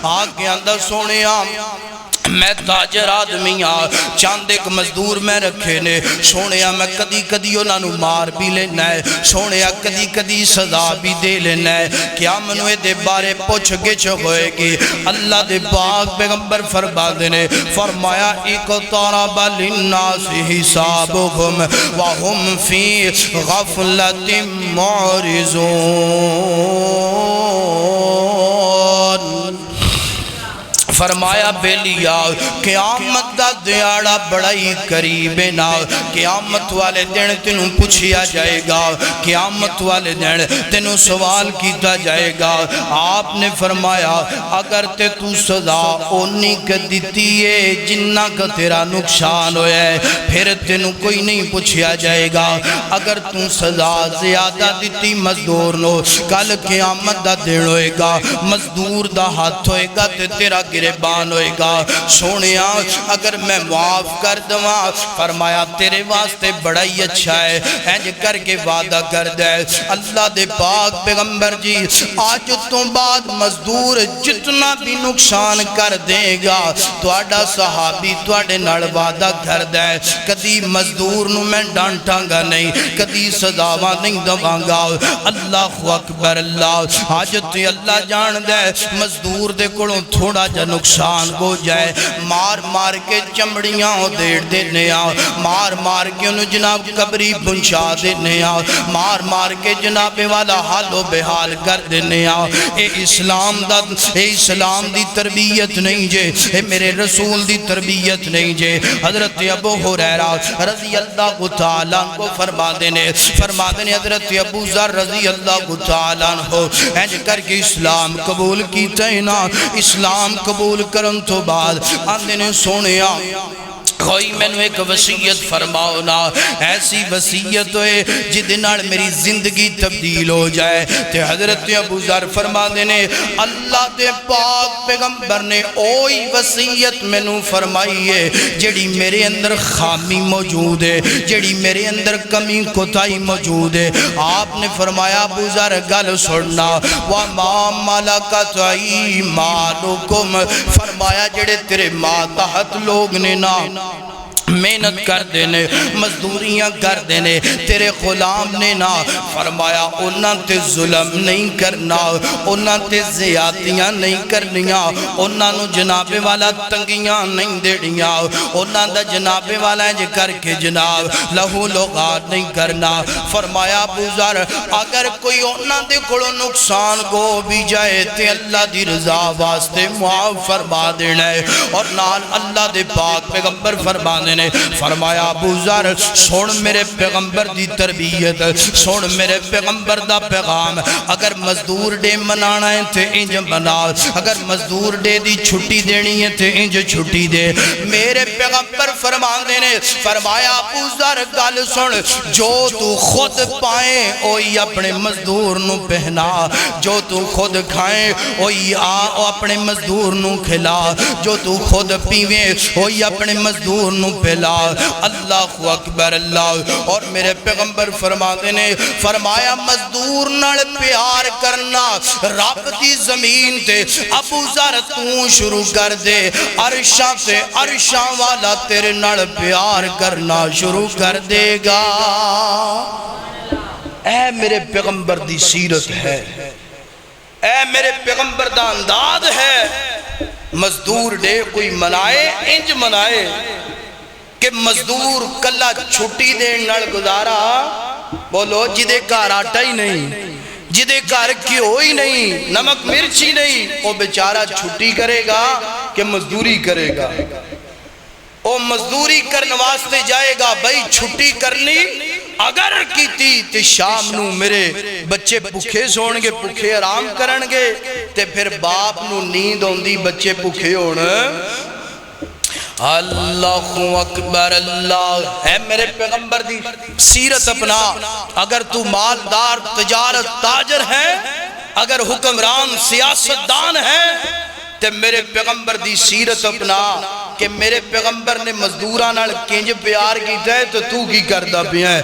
آگے اندر سونے میں تاجر آدمی چاند ایک مزدور میں رکھے نے سونے میں کدی کدی انہاں نو مار بھی لینا ہے سونے کدی کدی سزا بھی دے لینا ہے کیا منوے دے بارے پوچھ گچھ ہوئے گی اللہ دے پاک پیغمبر فرما دینے فرمایا اقترب للناس حسابهم وهم فی غفلت معرضون فرمایا بیلیا قیامت دا دیاڑا بڑائی قریب نا قیامت والے دن تینوں پوچھیا جائے گا قیامت والے دن تینوں سوال کیتا جائے گا آپ نے فرمایا اگر تے تو سزا اونی کا دیتی ہے جنہ کا تیرا نقصان ہویا ہے پھر تینوں کوئی نہیں پوچھیا جائے گا اگر تو سزا زیادہ دیتی مزدور نو کل قیامت دا دن ہوئے گا مزدور دا ہاتھ ہوئے گا تے تیرا گریبان ہوئے گا سونیا اگر میں معاف کر دواں فرمایا تیرے واسطے بڑا ہی اچھا ہے اینج کر کے وعدہ کر دے اللہ دے پاک پیغمبر جی آج تو بعد مزدور جتنا بھی نقصان کر دے گا تو آڈا صحابی تو آڈے نڑ وعدہ کر دے کدی مزدور نو میں ڈانٹاں گا نہیں کدی صداوہ نہیں دواں گا اللہ اکبر اللہ آج تو اللہ جان دے مزدور دے کڑوں تھوڑا جا نقصان ہو جائے مار مار کے چمڑیاں دیر دینے آؤ مار مار کے انہوں جناب قبری پنچا دینے آؤ مار مار کے جناب والا حال و بحال کر دینے آؤ اے اسلام دی تربیت نہیں جے اے میرے رسول دی تربیت نہیں جے حضرت ابو ہریرہ رضی اللہ تعالیٰ کو فرما دینے حضرت ابو ذر رضی اللہ تعالیٰ ہو اینج کر کے اسلام قبول کی تینا اسلام قبول کرن تو بعد آندے نے سونیا کوئی میں نے ایک وسیعت فرماؤ نا ایسی وسیعت ہوئے جدنار میری زندگی تبدیل ہو جائے تے حضرت ابو ذر فرما دینے اللہ دے پاک پیغمبر نے اوئی وسیعت میں نے فرمائی ہے جڑی میرے اندر خامی موجود ہے جڑی میرے اندر کمی کوتائی موجود ہے آپ نے فرمایا ابو ذر گل سننا وَمَا مَلَكَتْ أَيْمَانُكُمْ فرمایا جڑے تیرے ماتحت لوگ نے نا محنت کر دینے مزدوریاں کر دینے تیرے غلام نے نا فرمایا انہاں تے ظلم نہیں کرنا انہاں تے زیادتیاں نہیں کرنیاں انہاں نو جناب والا تنگیاں نہیں دیڑیاں انہاں دا جناب والا جے کر کے جناب لہو لغات نہیں کرنا فرمایا ابو ذر اگر کوئی انہاں دے کڑو نقصان کو بھی جائے تے اللہ دی رضا واسطے معاف فرما دینا ہے اور نال اللہ دے پاک پیغمبر فرما دینا فرمایا ابو ذر سن میرے پیغمبر دی تربیت سن میرے پیغمبر دا پیغام اگر مزدور ڈے منانا ہے تے انج منا اگر مزدور ڈے دی چھٹی دینی ہے تے انج چھٹی دے میرے پیغمبر فرمان دینے فرمایا ابو ذر گل سن جو تو خود پائیں اوہی اپنے مزدور نو پہنا جو تو خود کھائیں اوہی اپنے مزدور نو کھلا جو تو خود پیویں اوہی اپنے مزدور نو پہلا اللہ اکبر اللہ اور میرے پیغمبر فرما دینے فرمایا مزدور نال پیار کرنا رب دی زمین تے ابو ذر تو شروع کر دے عرشاں تے عرشاں والا تیرے نال پیار کرنا شروع کر دے گا اے میرے پیغمبر دی سیرت ہے اے میرے پیغمبر دا انداز ہے مزدور ڈے کوئی منائے انج منائے کہ مزدور کلا چھٹی دین نال گزارا بولو جدے کار آٹا ہی نہیں جدے کار کیوں ہی نہیں نمک مرچی نہیں وہ بیچارہ چھٹی کرے گا کہ مزدوری کرے گا وہ مزدوری کرنے واسطے جائے گا بھئی چھٹی کرنی اگر کیتی تے شام نو میرے بچے پکھے سون گے پکھے آرام کرن گے تے پھر باپ نو نیند ہوندی بچے پکھے ہون اللہ اکبر اللہ اے میرے پیغمبر دی سیرت اپنا اگر تو مالدار تجارت تاجر ہے اگر حکمران سیاستدان ہے تے میرے پیغمبر دی سیرت اپنا کہ میرے پیغمبر نے مزدوراں نال کنج پیار کیتا ہے تو کی کردا پیا ہے